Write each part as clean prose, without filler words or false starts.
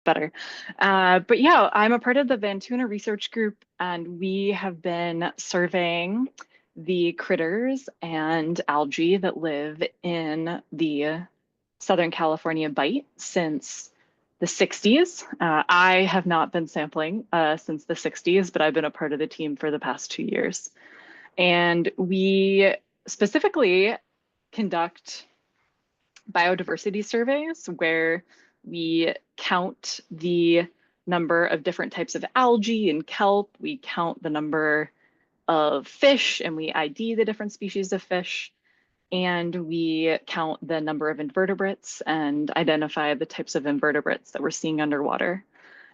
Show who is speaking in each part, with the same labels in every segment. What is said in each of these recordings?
Speaker 1: better. But yeah, I'm a part of the Vantuna Research Group, and we have been surveying the critters and algae that live in the Southern California Bight since the 60s. I have not been sampling since the 60s, but I've been a part of the team for the past 2 years. And we specifically conduct biodiversity surveys where we count the number of different types of algae and kelp. We count the number of fish and we ID the different species of fish. And we count the number of invertebrates and identify the types of invertebrates that we're seeing underwater.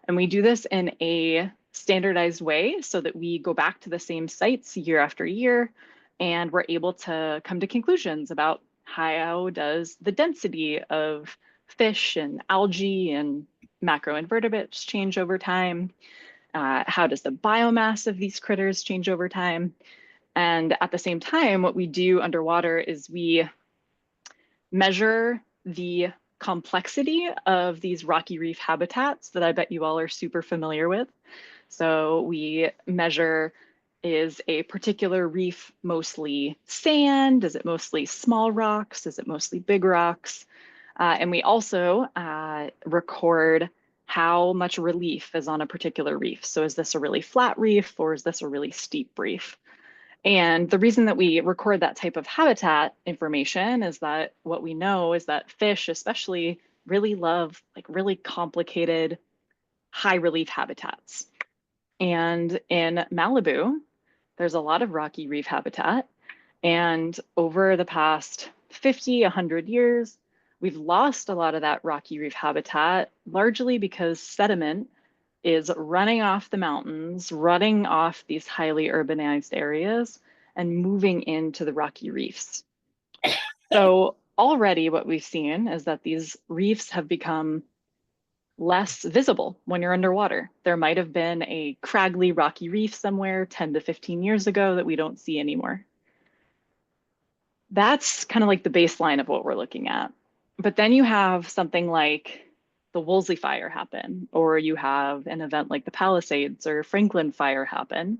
Speaker 1: And we do this in a standardized way so that we go back to the same sites year after year, and we're able to come to conclusions about how does the density of fish and algae and macroinvertebrates change over time? How does the biomass of these critters change over time? And at the same time, what we do underwater is we measure the complexity of these rocky reef habitats that I bet you all are super familiar with. So we measure, is a particular reef mostly sand? Is it mostly small rocks? Is it mostly big rocks? And we also record how much relief is on a particular reef. So is this a really flat reef or is this a really steep reef? And the reason that we record that type of habitat information is that what we know is that fish especially really love like really complicated high relief habitats. And in Malibu, there's a lot of rocky reef habitat. And over the past 50, 100 years, we've lost a lot of that rocky reef habitat, largely because sediment is running off the mountains, running off these highly urbanized areas, and moving into the rocky reefs. So already what we've seen is that these reefs have become less visible when you're underwater. There might have been a craggly rocky reef somewhere 10 to 15 years ago that we don't see anymore. That's kind of like the baseline of what we're looking at. But then you have something like the Woolsey fire happen, or you have an event like the Palisades or Franklin fire happen.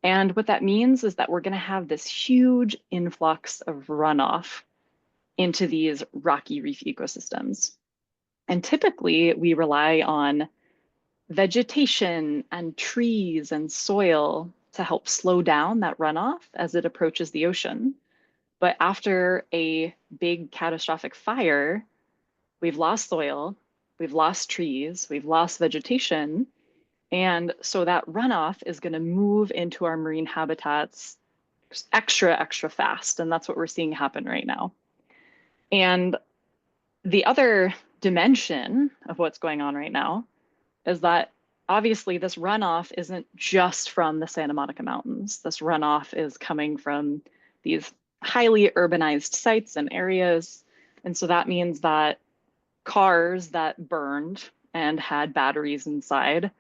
Speaker 1: And what that means is that we're going to have this huge influx of runoff into these rocky reef ecosystems. And typically we rely on vegetation and trees and soil to help slow down that runoff as it approaches the ocean. But after a big catastrophic fire, we've lost soil, we've lost trees, we've lost vegetation. And so that runoff is going to move into our marine habitats extra fast. And that's what we're seeing happen right now. And the other dimension of what's going on right now is that obviously this runoff isn't just from the Santa Monica Mountains. This runoff is coming from these highly urbanized sites and areas. And so that means that cars that burned and had batteries inside,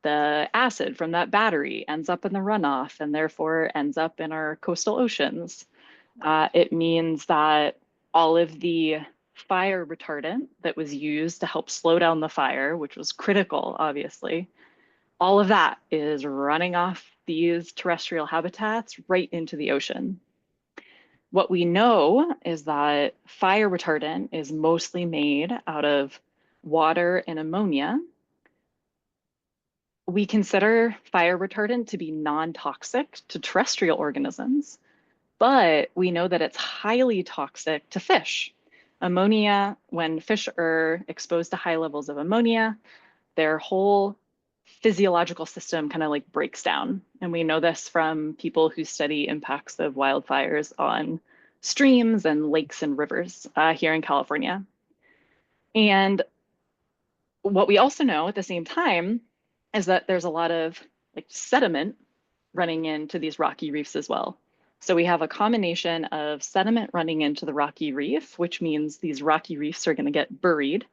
Speaker 1: the acid from that battery ends up in the runoff and therefore ends up in our coastal oceans. It means that all of the fire retardant that was used to help slow down the fire, which was critical, obviously, all of that is running off these terrestrial habitats right into the ocean. What we know is that fire retardant is mostly made out of water and ammonia. We consider fire retardant to be non-toxic to terrestrial organisms, but we know that it's highly toxic to fish. Ammonia, when fish are exposed to high levels of ammonia, their whole physiological system kind of like breaks down. And we know this from people who study impacts of wildfires on streams and lakes and rivers here in California. And what we also know at the same time is that there's a lot of like sediment running into these rocky reefs as well. So we have a combination of sediment running into the rocky reef, which means these rocky reefs are going to get buried,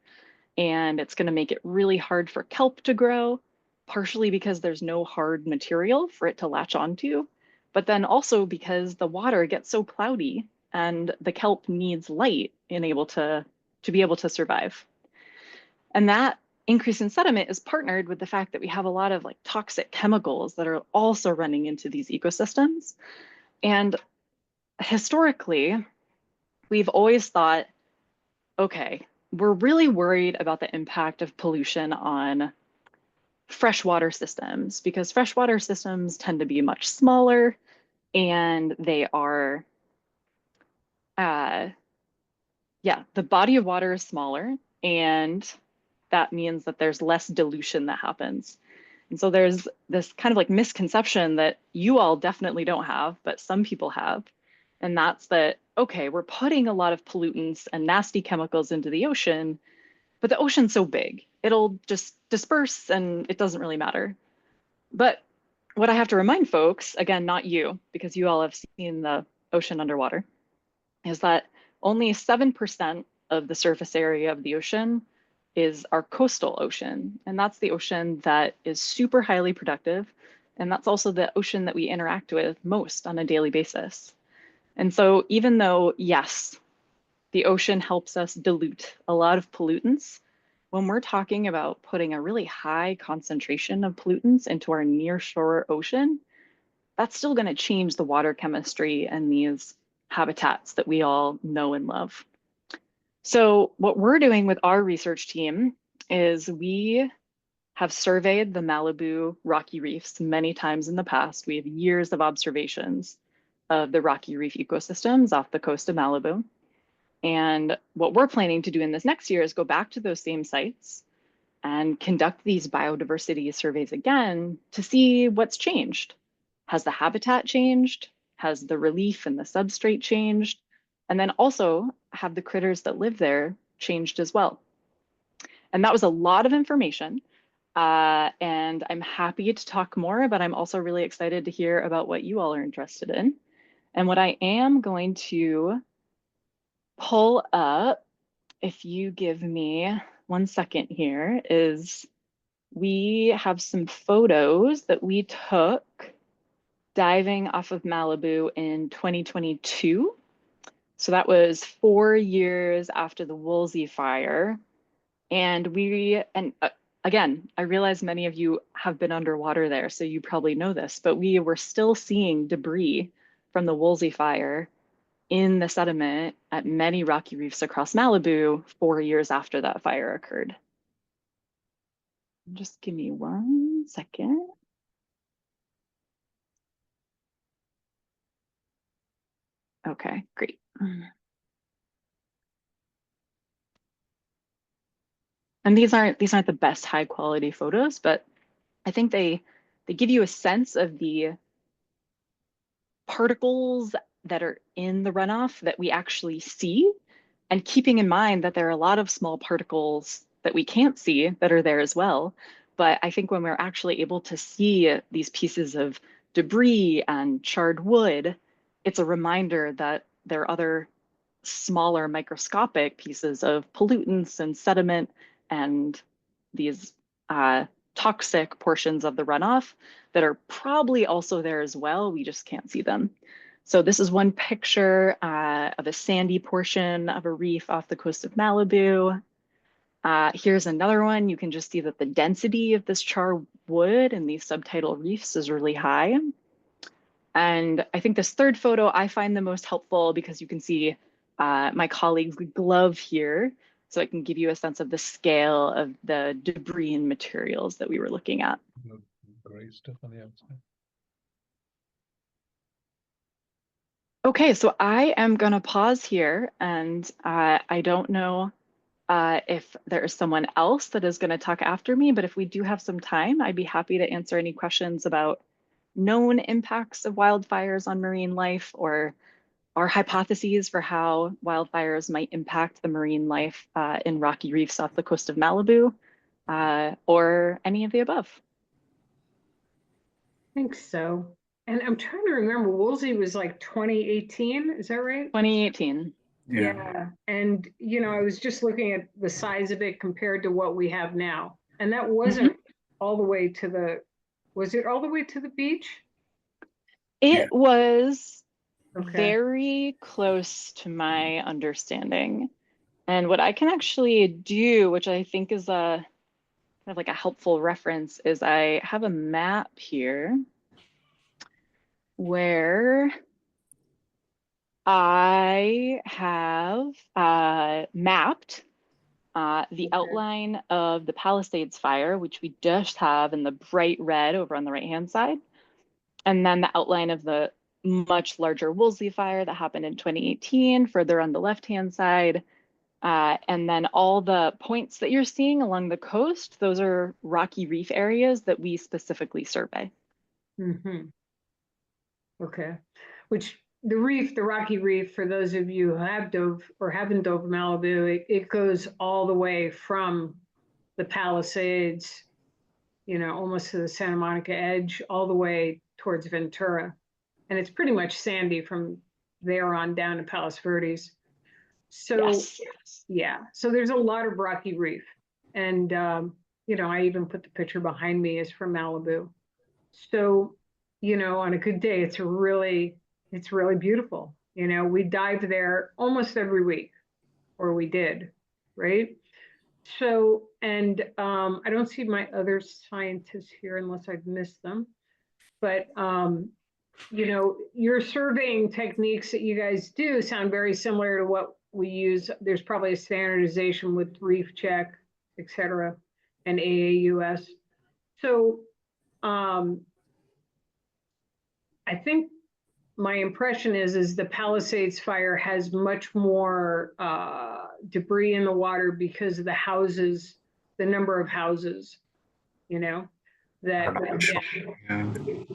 Speaker 1: and it's going to make it really hard for kelp to grow, partially because there's no hard material for it to latch onto, but then also because the water gets so cloudy and the kelp needs light to be able to survive. And that increase in sediment is partnered with the fact that we have a lot of like toxic chemicals that are also running into these ecosystems. And historically, we've always thought, okay, we're really worried about the impact of pollution on freshwater systems because freshwater systems tend to be much smaller and they are, uh, yeah, the body of water is smaller and that means that there's less dilution that happens. And so there's this kind of like misconception that you all definitely don't have, but some people have. And that's that, okay, we're putting a lot of pollutants and nasty chemicals into the ocean, but the ocean's so big, it'll just disperse and it doesn't really matter. But what I have to remind folks, again, not you, because you all have seen the ocean underwater, is that only 7% of the surface area of the ocean is our coastal ocean. And that's the ocean that is super highly productive. And that's also the ocean that we interact with most on a daily basis. And so even though, yes, the ocean helps us dilute a lot of pollutants, when we're talking about putting a really high concentration of pollutants into our nearshore ocean, that's still going to change the water chemistry and these habitats that we all know and love. So what we're doing with our research team is we have surveyed the Malibu rocky reefs many times in the past. We have years of observations of the rocky reef ecosystems off the coast of Malibu. And what we're planning to do in this next year is go back to those same sites and conduct these biodiversity surveys again to see what's changed. Has the habitat changed? Has the relief and the substrate changed? And then also have the critters that live there changed as well? And that was a lot of information. And I'm happy to talk more, but I'm also really excited to hear about what you all are interested in. And what I am going to pull up, if you give me 1 second here, is we have some photos that we took diving off of Malibu in 2022. So that was 4 years after the Woolsey fire. And again, I realize many of you have been underwater there, so you probably know this, but we were still seeing debris from the Woolsey fire in the sediment at many rocky reefs across Malibu 4 years after that fire occurred. Just give me 1 second. Okay, great. And these aren't the best high quality photos, but I think they give you a sense of the particles that are in the runoff that we actually see, and keeping in mind that there are a lot of small particles that we can't see that are there as well. But I think when we're actually able to see these pieces of debris and charred wood, it's a reminder that there are other smaller microscopic pieces of pollutants and sediment and these toxic portions of the runoff that are probably also there as well. We just can't see them. So this is one picture of a sandy portion of a reef off the coast of Malibu. Here's another one. You can just see that the density of this char wood and these subtidal reefs is really high. And I think this third photo I find the most helpful because you can see my colleague's glove here. So it can give you a sense of the scale of the debris and materials that we were looking at.
Speaker 2: Gray stuff on the outside.
Speaker 1: Okay, so I am going to pause here, and I don't know if there is someone else that is going to talk after me, but if we do have some time, I'd be happy to answer any questions about known impacts of wildfires on marine life or our hypotheses for how wildfires might impact the marine life in rocky reefs off the coast of Malibu, or any of the above.
Speaker 3: I think so. And I'm trying to remember, Woolsey was like 2018, is that right?
Speaker 1: 2018.
Speaker 3: Yeah. And, I was just looking at the size of it compared to what we have now. And that wasn't all the way to was it all the way to the beach?
Speaker 1: It was
Speaker 3: Okay.
Speaker 1: very close to my understanding. And what I can actually do, which I think is a of like a helpful reference is I have a map here where I have mapped the outline of the Palisades fire, which we just have in the bright red over on the right-hand side, and then the outline of the much larger Woolsey fire that happened in 2018, further on the left-hand side. And then all the points that you're seeing along the coast, those are rocky reef areas that we specifically survey.
Speaker 3: Mm-hmm. Okay. Which the rocky reef, for those of you who have dove or haven't dove Malibu, it goes all the way from the Palisades, you know, almost to the Santa Monica edge, all the way towards Ventura. And it's pretty much sandy from there on down to Palos Verdes. So,
Speaker 1: Yes.
Speaker 3: yeah, so there's a lot of rocky reef. And, you know, I even put the picture behind me is from Malibu. So, you know, on a good day, it's really beautiful. You know, we dive there almost every week, or we did, right? So, and I don't see my other scientists here unless I've missed them. But, you know, your surveying techniques that you guys do sound very similar to what we use. There's probably a standardization with Reef Check, et cetera, and AAUS. So, I think my impression is the Palisades fire has much more debris in the water because of the houses, the number of houses, you know, that went down.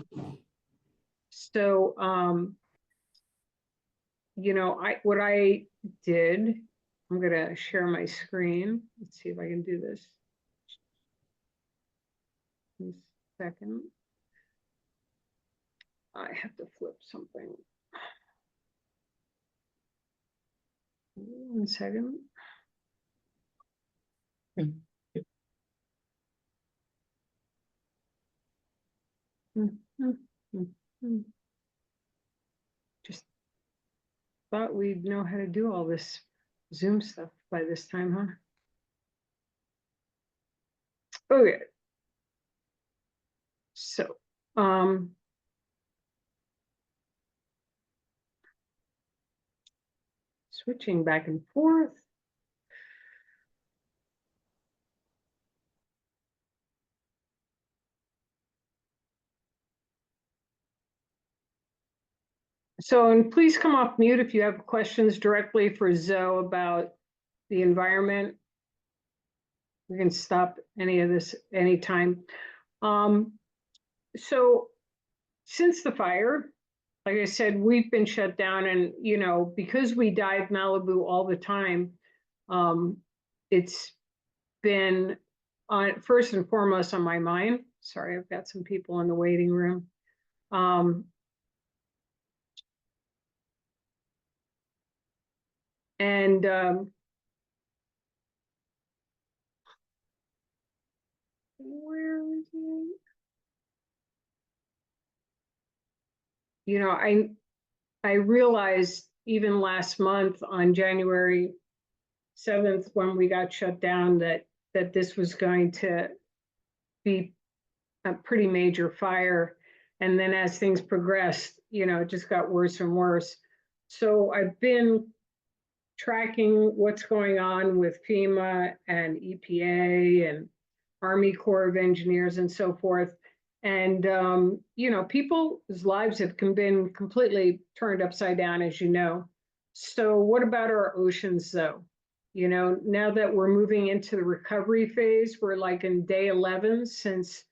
Speaker 3: So, you know, what I did, I'm gonna share my screen. Let's see if I can do this. One second. I have to flip something. 1 second. Just thought we'd know how to do all this Zoom stuff by this time, huh? Okay. So, switching back and forth. So, and please come off mute if you have questions directly for Zoe about the environment. We can stop any of this anytime. So since the fire, like I said, we've been shut down, and you know, because we dive Malibu all the time, it's been on first and foremost on my mind. Sorry, I've got some people in the waiting room. And where is it? You know, I realized even last month on January 7th, when we got shut down, that this was going to be a pretty major fire. And then as things progressed, you know, it just got worse and worse. So I've been tracking what's going on with FEMA and EPA and Army Corps of Engineers and so forth. And, you know, people's lives have been completely turned upside down, as you know. So what about our oceans, though? You know, now that we're moving into the recovery phase, we're like in day 11 since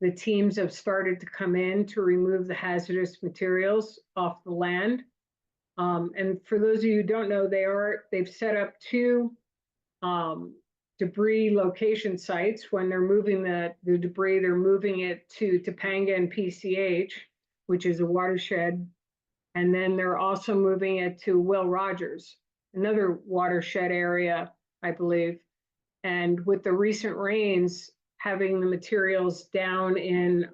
Speaker 3: the teams have started to come in to remove the hazardous materials off the land. And for those of you who don't know, they've set up two debris location sites. When they're moving the debris, they're moving it to Topanga and PCH, which is a watershed. And then they're also moving it to Will Rogers, another watershed area, I believe. And with the recent rains, having the materials down in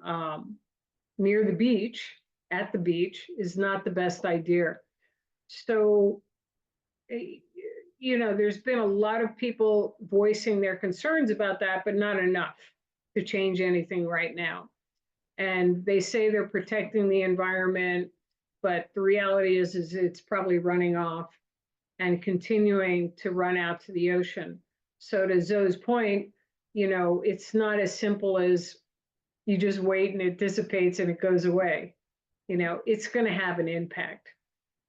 Speaker 3: near the beach, at the beach, is not the best idea. So, there's been a lot of people voicing their concerns about that, but not enough to change anything right now. And they say they're protecting the environment, but the reality is it's probably running off and continuing to run out to the ocean. So to Zoe's point, it's not as simple as you just wait and it dissipates and it goes away. It's going to have an impact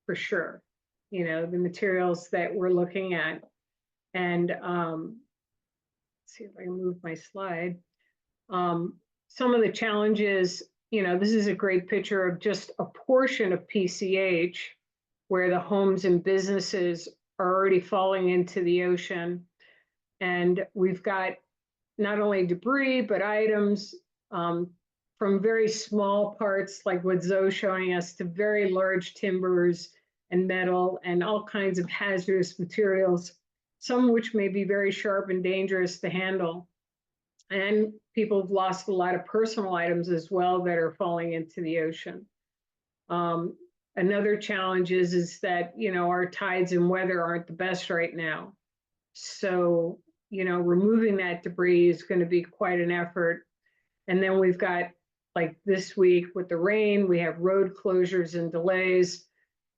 Speaker 3: for sure. The materials that we're looking at. And let's see if I can move my slide. Some of the challenges, this is a great picture of just a portion of PCH where the homes and businesses are already falling into the ocean. And we've got not only debris, but items from very small parts, like what Zoe's showing us, to very large timbers and metal and all kinds of hazardous materials, some of which may be very sharp and dangerous to handle. And people have lost a lot of personal items as well that are falling into the ocean. Another challenge is that, our tides and weather aren't the best right now. So, removing that debris is going to be quite an effort. And then we've got, like this week with the rain, we have road closures and delays.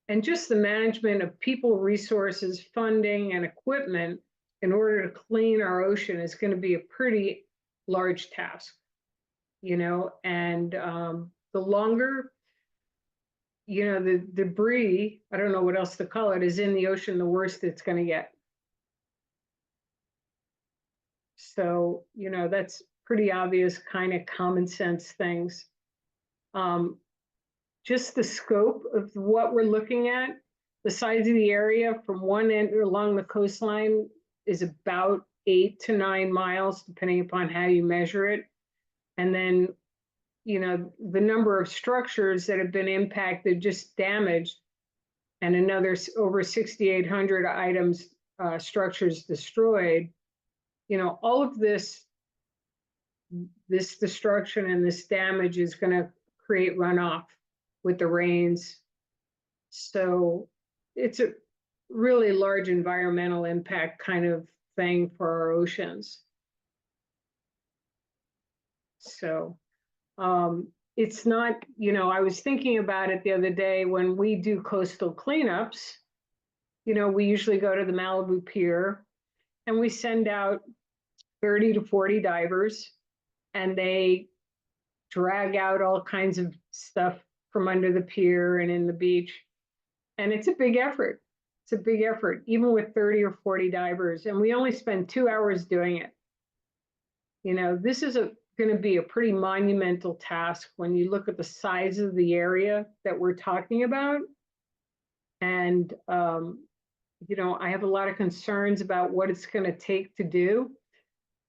Speaker 3: And just the management of people, resources, funding, and equipment in order to clean our ocean is going to be a pretty large task, and the longer, the debris, I don't know what else to call it, is in the ocean, the worse it's going to get. So, that's pretty obvious, kind of common sense things. Just the scope of what we're looking at, the size of the area from one end along the coastline is about 8 to 9 miles, depending upon how you measure it. And then, the number of structures that have been impacted, just damaged, and another over 6,800 items, structures destroyed. All of this destruction and this damage is going to create runoff with the rains. So it's a really large environmental impact kind of thing for our oceans. So it's not, I was thinking about it the other day when we do coastal cleanups, we usually go to the Malibu Pier and we send out 30 to 40 divers and they drag out all kinds of stuff from under the pier and in the beach. And it's a big effort. It's a big effort, even with 30 or 40 divers. And we only spend 2 hours doing it. This is going to be a pretty monumental task when you look at the size of the area that we're talking about. And, I have a lot of concerns about what it's going to take to do.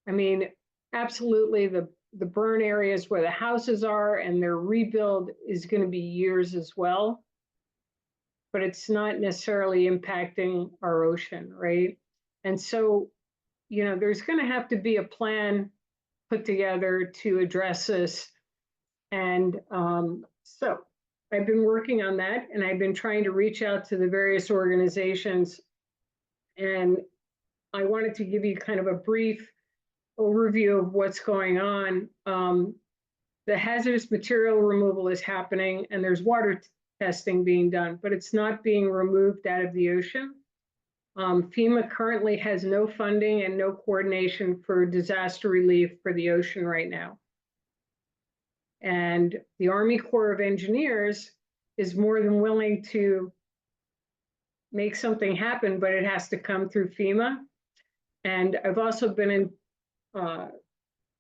Speaker 3: I mean, absolutely, the burn areas where the houses are and their rebuild is going to be years as well. But it's not necessarily impacting our ocean, right? And so, there's going to have to be a plan put together to address this. And so I've been working on that, and I've been trying to reach out to the various organizations. And I wanted to give you kind of a brief overview of what's going on. The hazardous material removal is happening, and there's water testing being done, but it's not being removed out of the ocean. FEMA currently has no funding and no coordination for disaster relief for the ocean right now. And the Army Corps of Engineers is more than willing to make something happen, but it has to come through FEMA. And I've also been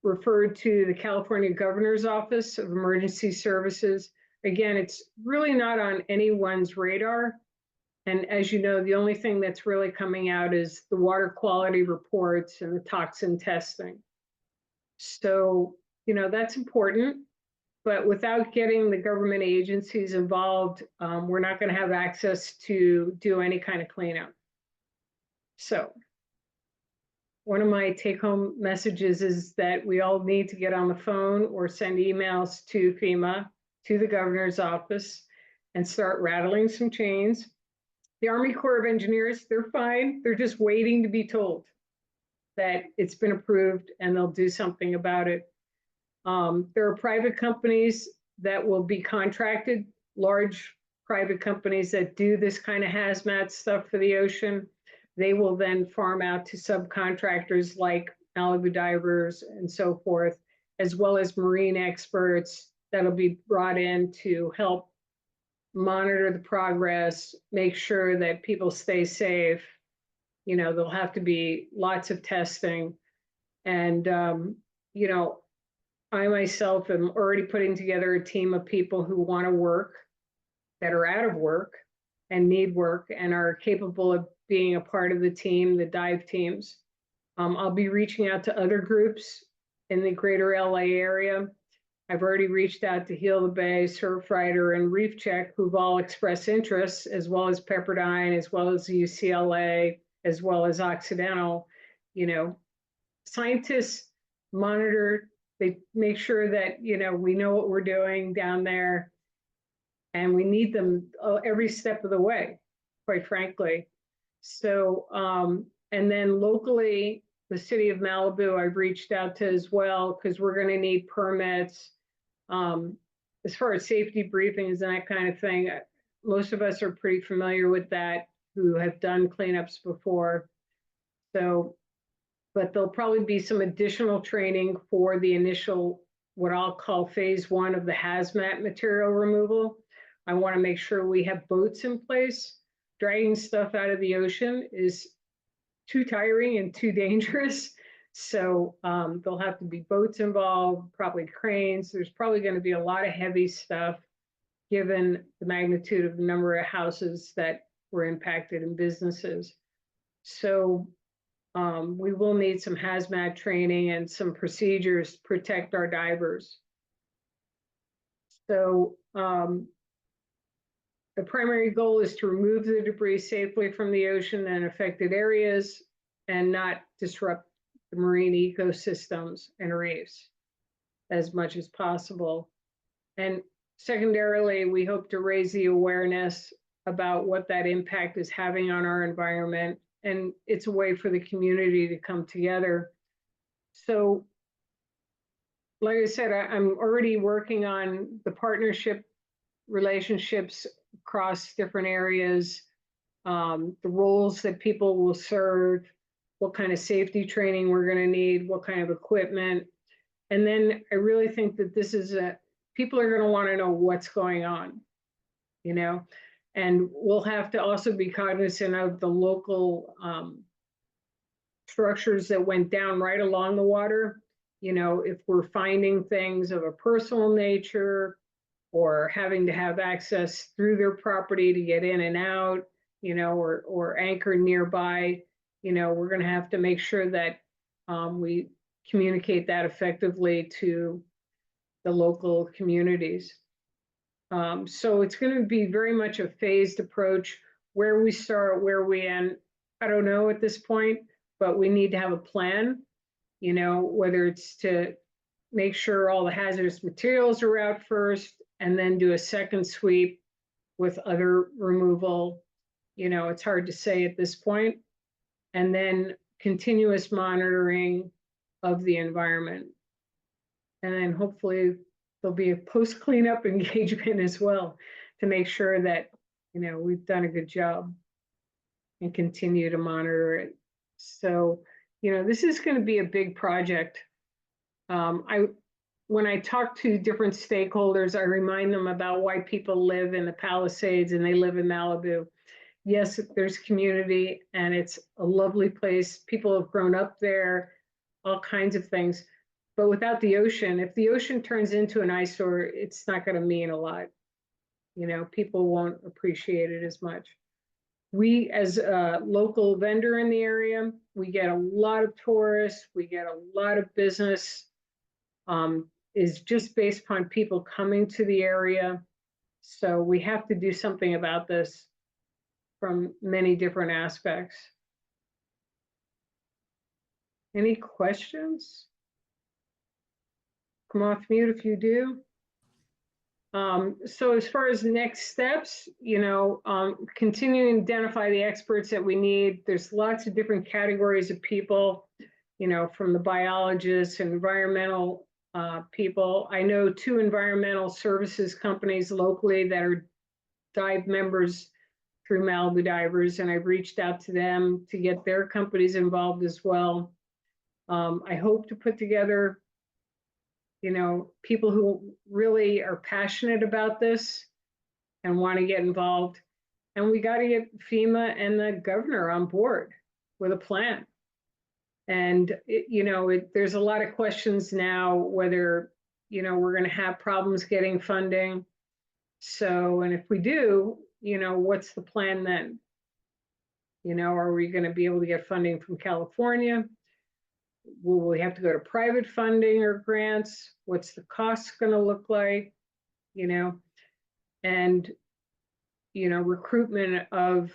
Speaker 3: referred to the California Governor's Office of Emergency Services. Again, it's really not on anyone's radar. And as you know, the only thing that's really coming out is the water quality reports and the toxin testing. So, that's important. But without getting the government agencies involved, we're not going to have access to do any kind of cleanup. So one of my take-home messages is that we all need to get on the phone or send emails to FEMA, to the governor's office, and start rattling some chains The Army Corps of Engineers, they're fine. They're just waiting to be told that it's been approved and they'll do something about it. There are private companies that will be contracted, large private companies that do this kind of hazmat stuff for the ocean. They will then farm out to subcontractors like Malibu Divers and so forth, as well as marine experts that'll be brought in to help monitor the progress, make sure that people stay safe. You know, there'll have to be lots of testing. And, you know, I myself am already putting together a team of people who want to work, that are out of work and need work and are capable of being a part of the team, the dive teams. I'll be reaching out to other groups in the greater LA area. I've already reached out to Heal the Bay, Surfrider, and Reef Check, who've all expressed interest, as well as Pepperdine, as well as UCLA, as well as Occidental. You know, scientists monitor, they make sure that, you know, we know what we're doing down there, and we need them every step of the way, quite frankly. So, and then locally, the city of Malibu, I've reached out to as well, because we're going to need permits. As far as safety briefings and that kind of thing, most of us are pretty familiar with that, who have done cleanups before. So, but there'll probably be some additional training for the initial, what I'll call phase one of the hazmat material removal. I want to make sure we have boats in place. Dragging stuff out of the ocean is too tiring and too dangerous. So there'll have to be boats involved, probably cranes. There's probably going to be a lot of heavy stuff, given the magnitude of the number of houses that were impacted and businesses. So we will need some hazmat training and some procedures to protect our divers. So the primary goal is to remove the debris safely from the ocean and affected areas and not disrupt the marine ecosystems and reefs as much as possible. And secondarily, we hope to raise the awareness about what that impact is having on our environment. And it's a way for the community to come together. So, like I said, I'm already working on the partnership relationships across different areas, the roles that people will serve, what kind of safety training we're going to need, what kind of equipment. And then I really think that this is people are going to want to know what's going on, you know, and we'll have to also be cognizant of the local structures that went down right along the water. You know, if we're finding things of a personal nature, or having to have access through their property to get in and out, you know, or anchor nearby, you know, we're going to have to make sure that we communicate that effectively to the local communities. So it's going to be very much a phased approach. Where we start, where we end, I don't know at this point, but we need to have a plan, you know, whether it's to make sure all the hazardous materials are out first, and then do a second sweep with other removal. You know, it's hard to say at this point. And then continuous monitoring of the environment. And then hopefully there'll be a post-cleanup engagement as well to make sure that, you know, we've done a good job and continue to monitor it. So, you know, this is going to be a big project. When I talk to different stakeholders, I remind them about why people live in the Palisades and they live in Malibu. Yes, there's community and it's a lovely place. People have grown up there, all kinds of things. But without the ocean, if the ocean turns into an eyesore, it's not going to mean a lot. You know, people won't appreciate it as much. We, as a local vendor in the area, we get a lot of tourists, we get a lot of business. Is just based upon people coming to the area. So we have to do something about this from many different aspects. Any questions? Come off mute if you do. So as far as next steps, continuing to identify the experts that we need. There's lots of different categories of people, from the biologists and environmental people. I know 2 environmental services companies locally that are dive members through Malibu Divers, and I've reached out to them to get their companies involved as well. I hope to put together people who really are passionate about this and want to get involved. And we got to get FEMA and the governor on board with a plan. And, there's a lot of questions now whether, we're going to have problems getting funding. So, and if we do, what's the plan then? Are we going to be able to get funding from California? Will we have to go to private funding or grants? What's the cost going to look like? And, recruitment of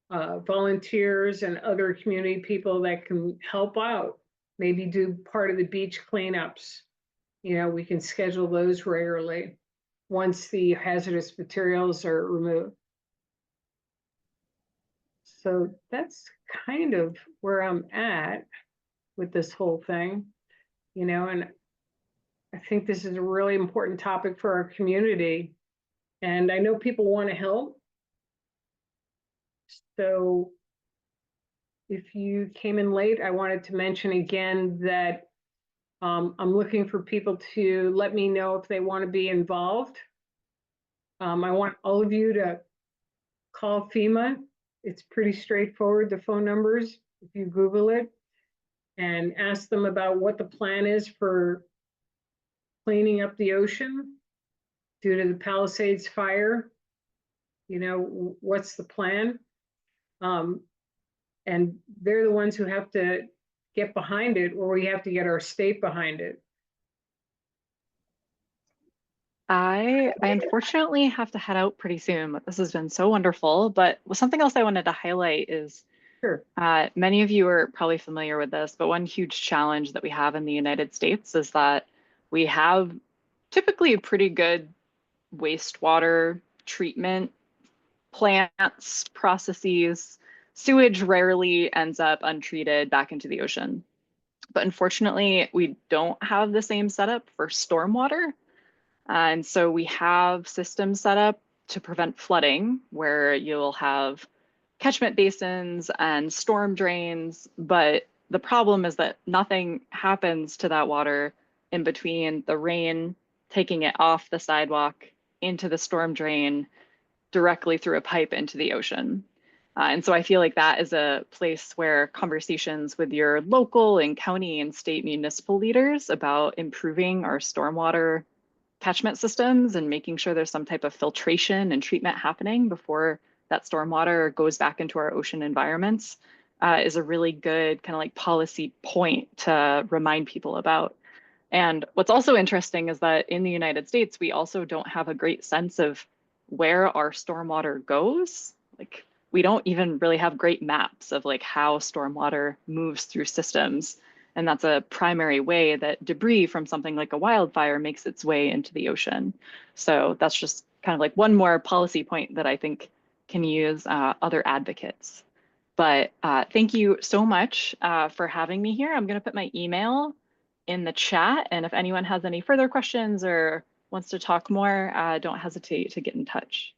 Speaker 3: volunteers and other community people that can help out, maybe do part of the beach cleanups. We can schedule those regularly once the hazardous materials are removed. So that's kind of where I'm at with this whole thing, and I think this is a really important topic for our community. And I know people want to help. So if you came in late, I wanted to mention again that I'm looking for people to let me know if they want to be involved. I want all of you to call FEMA. It's pretty straightforward, the phone numbers, if you Google it, and ask them about what the plan is for cleaning up the ocean due to the Palisades fire. What's the plan? And they're the ones who have to get behind it, or we have to get our state behind it.
Speaker 1: I unfortunately have to head out pretty soon, but this has been so wonderful. But something else I wanted to highlight is
Speaker 3: Sure.
Speaker 1: Many of you are probably familiar with this, but one huge challenge that we have in the United States is that we have typically pretty good wastewater treatment plants, processes. Sewage rarely ends up untreated back into the ocean. But unfortunately, we don't have the same setup for stormwater. And so we have systems set up to prevent flooding, where you'll have catchment basins and storm drains. But the problem is that nothing happens to that water in between the rain taking it off the sidewalk into the storm drain directly through a pipe into the ocean. And so I feel like that is a place where conversations with your local and county and state municipal leaders about improving our stormwater catchment systems and making sure there's some type of filtration and treatment happening before that stormwater goes back into our ocean environments is a really good kind of like policy point to remind people about. And what's also interesting is that in the United States, we also don't have a great sense of where our stormwater goes. Like, we don't even really have great maps of like how stormwater moves through systems. And that's a primary way that debris from something like a wildfire makes its way into the ocean. So that's just kind of like one more policy point that I think can use other advocates. But thank you so much for having me here. I'm going to put my email in the chat. And if anyone has any further questions or wants to talk more, don't hesitate to get in touch.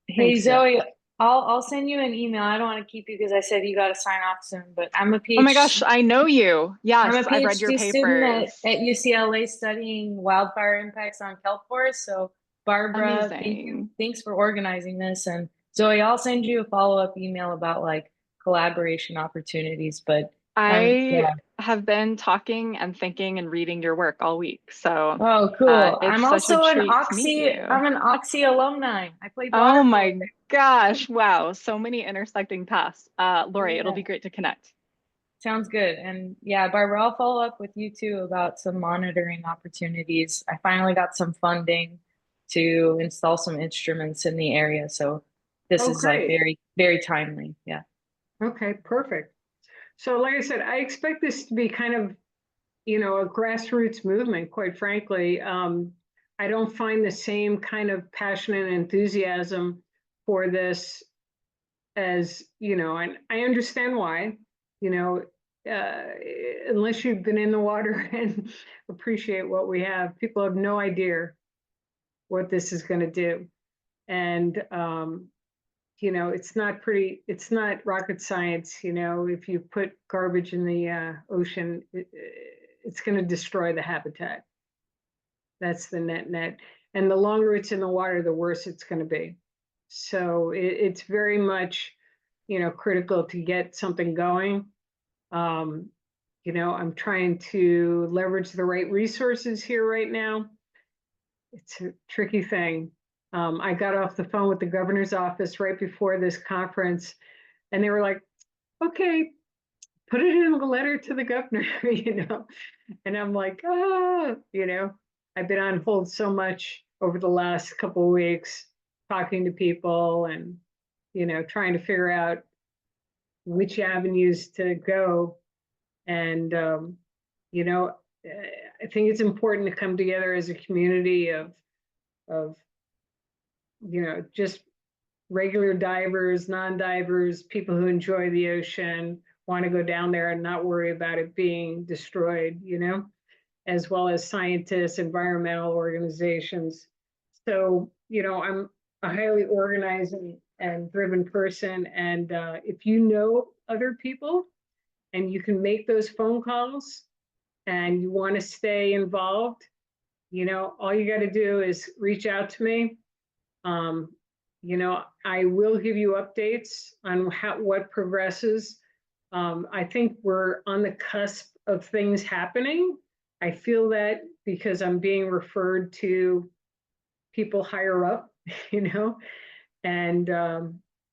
Speaker 4: Hey,
Speaker 3: Thanks,
Speaker 4: Zoe, I'll send you an email. I don't want to keep you because I said you got to sign off soon, but I'm a PhD.
Speaker 1: Oh my gosh, I know you. Yes,
Speaker 4: I'm a
Speaker 1: I've read your
Speaker 4: PhD student
Speaker 1: papers.
Speaker 4: at UCLA studying wildfire impacts on kelp forests. So Barbara,
Speaker 1: Amazing.
Speaker 4: thanks for organizing this. And Zoe, I'll send you a follow-up email about like collaboration opportunities, but
Speaker 1: I have been talking and thinking and reading your work all week. So
Speaker 4: oh, cool.
Speaker 1: it's
Speaker 4: I'm
Speaker 1: such
Speaker 4: also
Speaker 1: a
Speaker 4: an
Speaker 1: treat to meet you.
Speaker 4: I'm an Oxy alumni. I played
Speaker 1: Oh
Speaker 4: water
Speaker 1: my
Speaker 4: polo.
Speaker 1: gosh. Wow. So many intersecting paths. Lori,
Speaker 4: Yeah.
Speaker 1: it'll be great to connect.
Speaker 4: Sounds good. And yeah, Barbara, I'll follow up with you too about some monitoring opportunities. I finally got some funding to install some instruments in the area. So this is like
Speaker 3: great.
Speaker 4: very, very timely. Yeah.
Speaker 3: Okay, perfect. So like I said, I expect this to be kind of, a grassroots movement, quite frankly. I don't find the same kind of passion and enthusiasm for this as, and I understand why, uh, unless you've been in the water and appreciate what we have, people have no idea what this is going to do. And, it's not rocket science, if you put garbage in the ocean, it's going to destroy the habitat. That's the net. And the longer it's in the water, the worse it's going to be. So it's very much, critical to get something going. I'm trying to leverage the right resources here right now. It's a tricky thing. I got off the phone with the governor's office right before this conference, and they were like, okay, put it in a letter to the governor, and I'm like, I've been on hold so much over the last couple of weeks, talking to people and, trying to figure out which avenues to go. And, I think it's important to come together as a community of just regular divers, non-divers, people who enjoy the ocean, want to go down there and not worry about it being destroyed, as well as scientists, environmental organizations. So, I'm a highly organized and driven person. And if you know other people and you can make those phone calls and you want to stay involved, all you got to do is reach out to me. I will give you updates on what progresses. I think we're on the cusp of things happening. I feel that because I'm being referred to people higher up, and,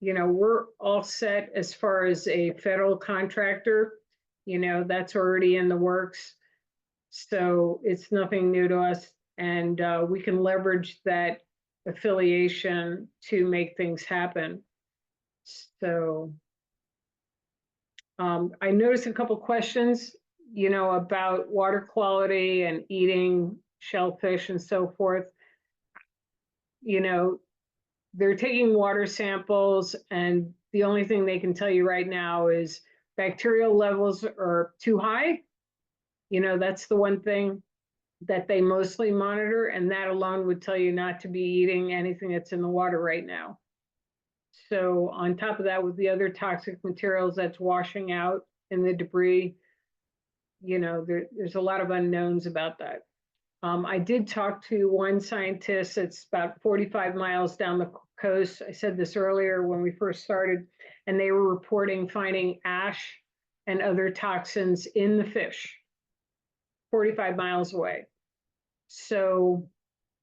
Speaker 3: we're all set as far as a federal contractor, that's already in the works. So it's nothing new to us. And we can leverage that affiliation to make things happen. So I noticed a couple questions, about water quality and eating shellfish and so forth. They're taking water samples, and the only thing they can tell you right now is bacterial levels are too high. That's the one thing that they mostly monitor, and that alone would tell you not to be eating anything that's in the water right now. So on top of that, with the other toxic materials that's washing out in the debris, there's a lot of unknowns about that. I did talk to one scientist that's about 45 miles down the coast. I said this earlier when we first started, and they were reporting finding ash and other toxins in the fish 45 miles away. So,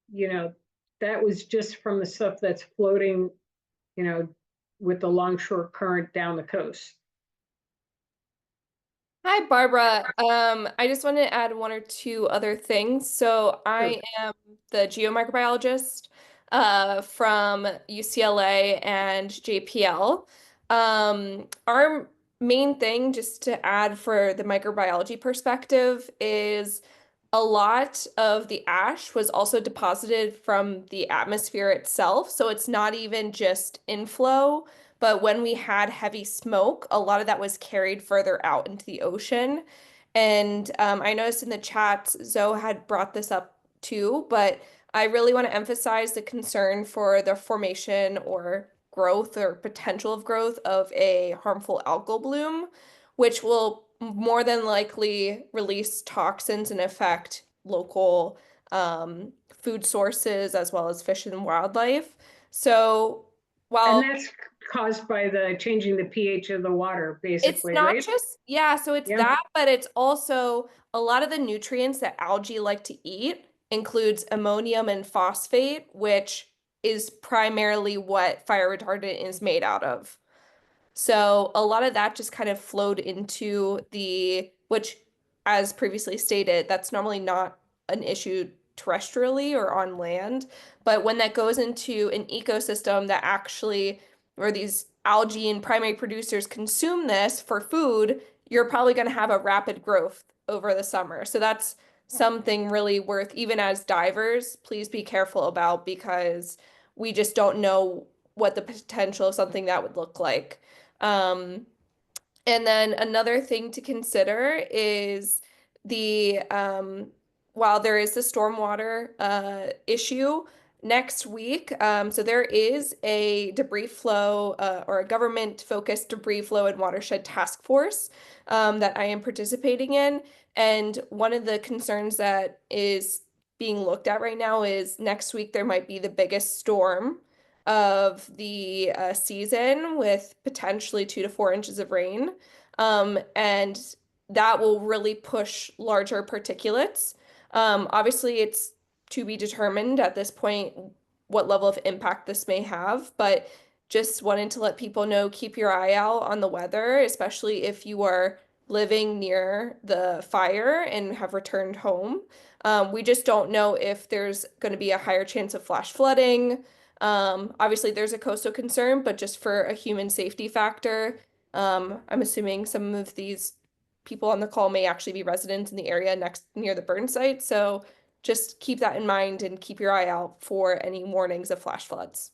Speaker 3: that was just from the stuff that's floating, with the longshore current down the coast.
Speaker 5: Hi, Barbara. I just wanted to add one or two other things. So I am the geomicrobiologist from UCLA and JPL. Our main thing, just to add for the microbiology perspective, is a lot of the ash was also deposited from the atmosphere itself. So it's not even just inflow, but when we had heavy smoke, a lot of that was carried further out into the ocean. And I noticed in the chat, Zoe had brought this up too, but I really want to emphasize the concern for the formation or growth or potential of growth of a harmful algal bloom, which will more than likely release toxins and affect local food sources as well as fish and wildlife. So while
Speaker 3: And that's caused by the changing the pH of the water,
Speaker 5: it's
Speaker 3: basically,
Speaker 5: not
Speaker 3: right?
Speaker 5: just, yeah, so it's
Speaker 3: Yeah.
Speaker 5: that, but it's also a lot of the nutrients that algae like to eat includes ammonium and phosphate, which is primarily what fire retardant is made out of. So a lot of that just kind of flowed into which, as previously stated, that's normally not an issue terrestrially or on land. But when that goes into an ecosystem that actually, where these algae and primary producers consume this for food, you're probably going to have a rapid growth over the summer. So that's something really worth, even as divers, please be careful about, because we just don't know what the potential of something that would look like. And then another thing to consider is the while there is the stormwater issue next week, so there is a debris flow or a government-focused debris flow and watershed task force that I am participating in. And one of the concerns that is being looked at right now is next week there might be the biggest storm of the season with potentially 2 to 4 inches of rain. And that will really push larger particulates. Obviously, it's to be determined at this point what level of impact this may have, but just wanted to let people know, keep your eye out on the weather, especially if you are living near the fire and have returned home. We just don't know if there's going to be a higher chance of flash flooding. Obviously, there's a coastal concern, but just for a human safety factor, I'm assuming some of these people on the call may actually be residents in the area near the burn site. So just keep that in mind and keep your eye out for any warnings of flash floods.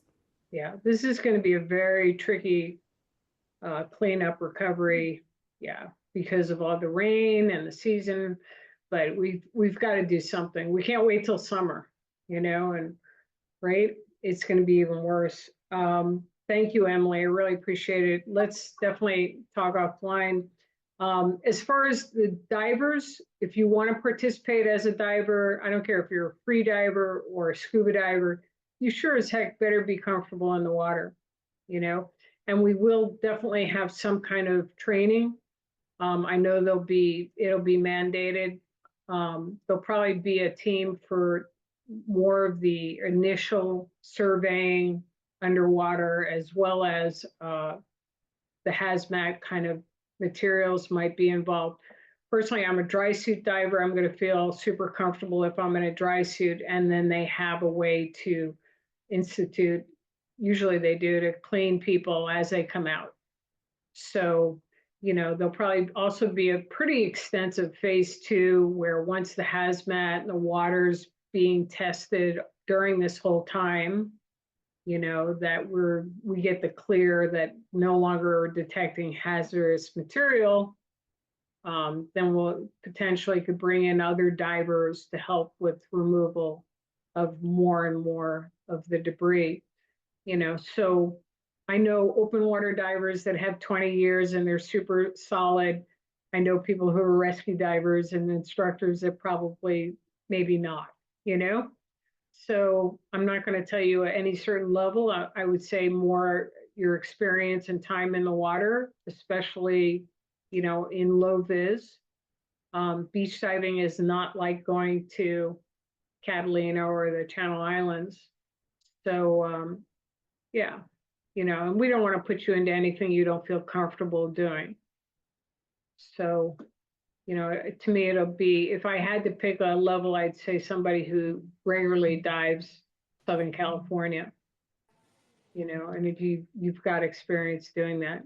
Speaker 3: Yeah, this is going to be a very tricky cleanup recovery. Yeah, because of all the rain and the season, but we've got to do something. We can't wait till summer, and right, it's going to be even worse. Thank you, Emily. I really appreciate it. Let's definitely talk offline. As far as the divers, if you want to participate as a diver, I don't care if you're a free diver or a scuba diver, you sure as heck better be comfortable in the water, and we will definitely have some kind of training. I know it'll be mandated. There'll probably be a team for more of the initial surveying underwater, as well as the hazmat kind of materials might be involved. Personally, I'm a dry suit diver. I'm going to feel super comfortable if I'm in a dry suit, and then they have a way to institute, usually they do, to clean people as they come out. So, there'll probably also be a pretty extensive phase 2 where once the hazmat and the water's being tested during this whole time, that we get the clear that no longer detecting hazardous material, then we'll potentially could bring in other divers to help with removal of more and more of the debris. So I know open water divers that have 20 years and they're super solid. I know people who are rescue divers and instructors that probably maybe not, So I'm not going to tell you at any certain level. I would say more your experience and time in the water, especially, in low vis. Beach diving is not like going to Catalina or the Channel Islands. So, yeah, and we don't want to put you into anything you don't feel comfortable doing. So, to me, it'll be, if I had to pick a level, I'd say somebody who regularly dives Southern California, and if you've got experience doing that.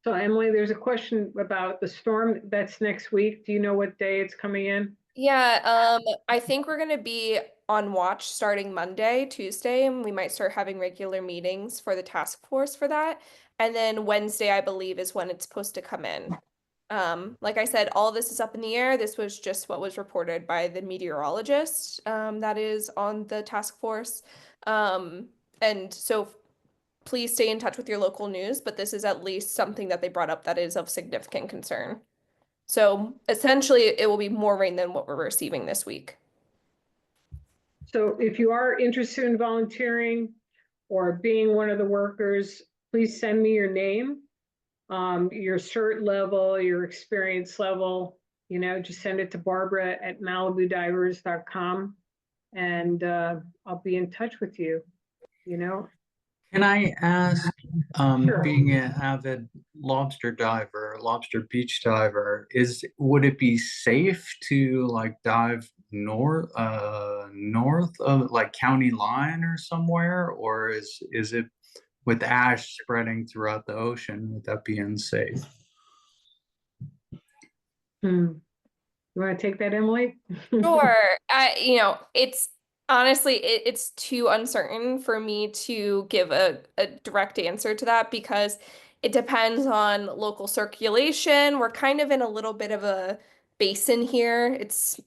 Speaker 3: So Emily, there's a question about the storm that's next week. Do you know what day it's coming in?
Speaker 5: Yeah, I think we're going to be on watch starting Monday, Tuesday, and we might start having regular meetings for the task force for that. And then Wednesday, I believe, is when it's supposed to come in. Like I said, all this is up in the air. This was just what was reported by the meteorologist that is on the task force. And so please stay in touch with your local news, but this is at least something that they brought up that is of significant concern. So essentially, it will be more rain than what we're receiving this week.
Speaker 3: So if you are interested in volunteering or being one of the workers, please send me your name, your cert level, your experience level, just send it to barbara@malibudivers.com, and I'll be in touch with you,
Speaker 6: Can I ask,
Speaker 3: Sure.
Speaker 6: being an avid lobster diver, lobster beach diver, would it be safe to dive north of county line or somewhere, or is it with ash spreading throughout the ocean, would that be unsafe?
Speaker 3: You want to take that, Emily?
Speaker 5: Sure. It's honestly, it's too uncertain for me to give a direct answer to that because it depends on local circulation. We're kind of in a little bit of a basin here. It's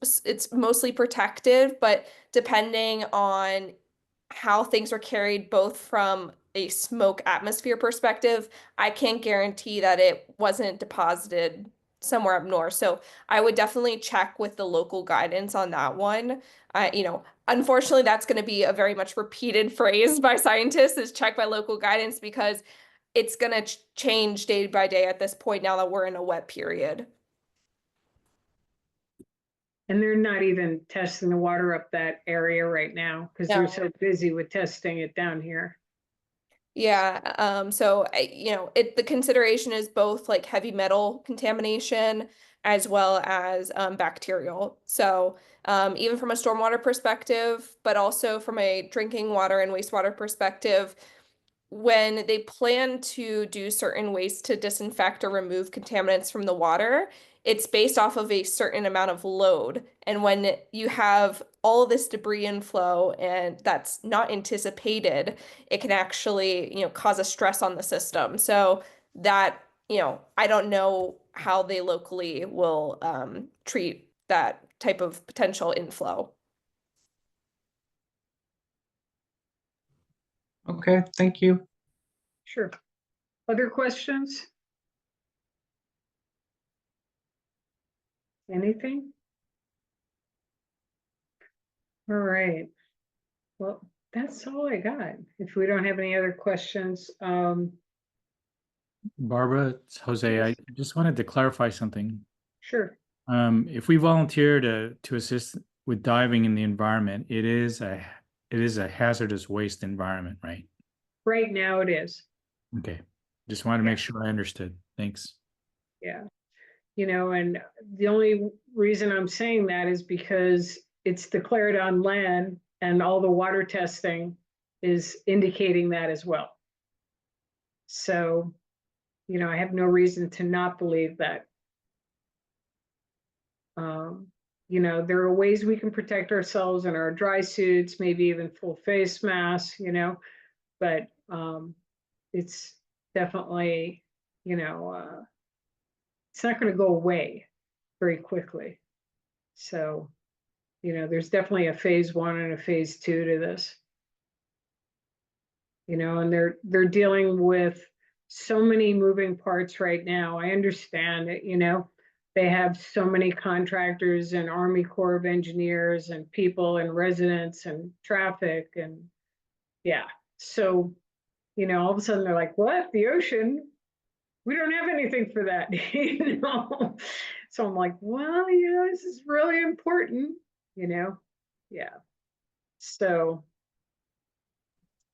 Speaker 5: mostly protective, but depending on how things are carried both from a smoke atmosphere perspective, I can't guarantee that it wasn't deposited somewhere up north. So I would definitely check with the local guidance on that one. Unfortunately, that's going to be a very much repeated phrase by scientists is check by local guidance because it's going to change day by day at this point now that we're in a wet period.
Speaker 3: And they're not even testing the water up that area right now because they're
Speaker 5: No.
Speaker 3: so busy with testing it down here.
Speaker 5: Yeah, the consideration is both like heavy metal contamination as well as bacterial. So even from a stormwater perspective, but also from a drinking water and wastewater perspective, when they plan to do certain ways to disinfect or remove contaminants from the water, it's based off of a certain amount of load. And when you have all this debris inflow and that's not anticipated, it can actually, cause a stress on the system. So that, I don't know how they locally will treat that type of potential inflow.
Speaker 6: Okay, thank you.
Speaker 3: Sure. Other questions? Anything? All right. Well, that's all I got. If we don't have any other questions,
Speaker 2: Barbara, it's Jose. I
Speaker 3: Yes.
Speaker 2: just wanted to clarify something.
Speaker 3: sure.
Speaker 2: If we volunteer to assist with diving in the environment, it is a hazardous waste environment, right?
Speaker 3: Right now it is.
Speaker 2: Okay. Just wanted to make sure I understood. Thanks.
Speaker 3: Yeah. And the only reason I'm saying that is because it's declared on land and all the water testing is indicating that as well. So, I have no reason to not believe that. There are ways we can protect ourselves in our dry suits, maybe even full face masks, but it's definitely, it's not going to go away very quickly. So, there's definitely a phase 1 and a phase 2 to this. And they're dealing with so many moving parts right now. I understand it, they have so many contractors and Army Corps of Engineers and people and residents and traffic and yeah. So, all of a sudden they're like, what? The ocean? We don't have anything for that, So I'm like, well, this is really important, yeah. So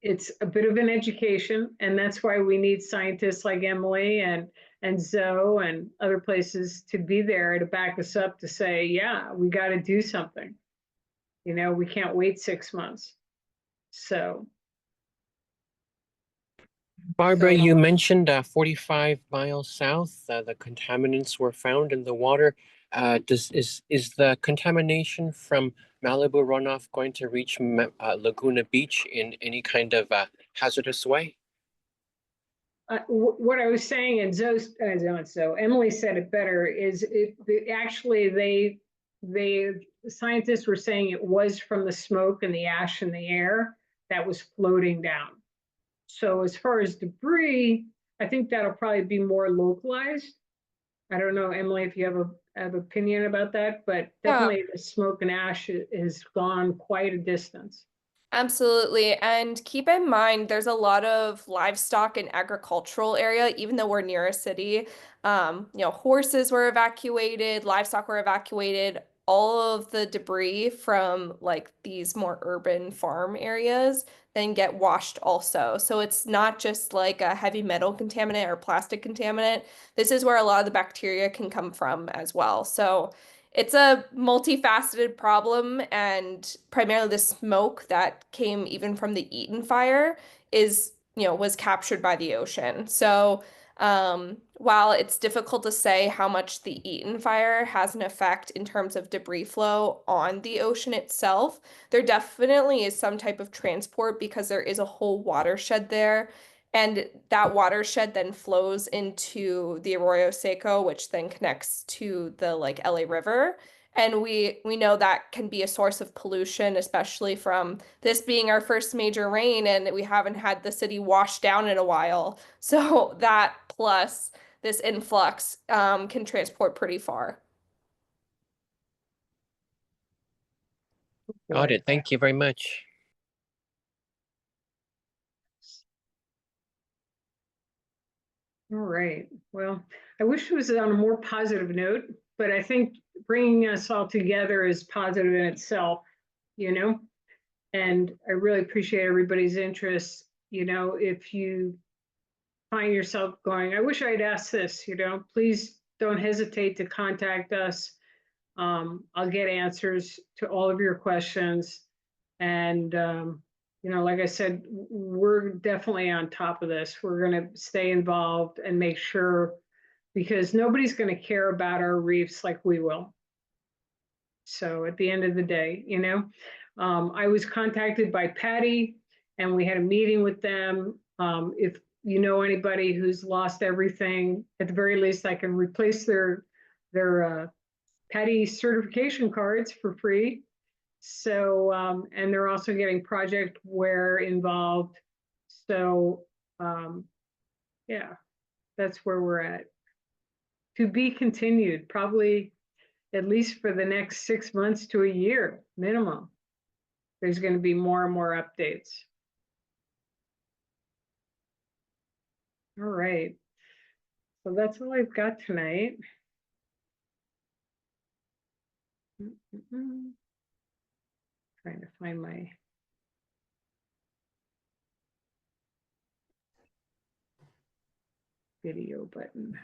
Speaker 3: it's a bit of an education, and that's why we need scientists like Emily and Zoe and other places to be there to back us up to say, yeah, we got to do something. We can't wait 6 months. So.
Speaker 7: Barbara, you mentioned 45 miles south, the contaminants were found in the water. Is the contamination from Malibu runoff going to reach Laguna Beach in any kind of hazardous way?
Speaker 3: What I was saying, and Emily said it better, is actually the scientists were saying it was from the smoke and the ash in the air that was floating down. So as far as debris, I think that'll probably be more localized. I don't know, Emily, if you have opinion about that, but definitely the smoke and ash has gone quite a distance.
Speaker 5: Absolutely. And keep in mind, there's a lot of livestock and agricultural area, even though we're near a city. Horses were evacuated, livestock were evacuated, all of the debris from like these more urban farm areas then get washed also. So it's not just like a heavy metal contaminant or plastic contaminant. This is where a lot of the bacteria can come from as well. So it's a multifaceted problem, and primarily the smoke that came even from the Eaton fire was captured by the ocean. So While it's difficult to say how much the Eaton fire has an effect in terms of debris flow on the ocean itself, there definitely is some type of transport because there is a whole watershed there. And that watershed then flows into the Arroyo Seco, which then connects to the like LA River. And we know that can be a source of pollution, especially from this being our first major rain, and we haven't had the city washed down in a while. So that plus this influx can transport pretty far.
Speaker 7: Got it. Thank you very much.
Speaker 3: All right. Well, I wish it was on a more positive note, but I think bringing us all together is positive in itself, you know? And I really appreciate everybody's interest. You know, if you find yourself going, I wish I'd asked this, you know, please don't hesitate to contact us. I'll get answers to all of your questions. And, you know, like I said, we're definitely on top of this. We're going to stay involved and make sure, because nobody's going to care about our reefs like we will. So at the end of the day, you know, I was contacted by Patty and we had a meeting with them. If you know anybody who's lost everything, at the very least, I can replace their Patty certification cards for free. So, and they're also getting project wear involved. So, yeah, that's where we're at. To be continued, probably at least for the next 6 months to a year minimum. There's going to be more and more updates. All right. So that's all I've got tonight. Trying to find my video button.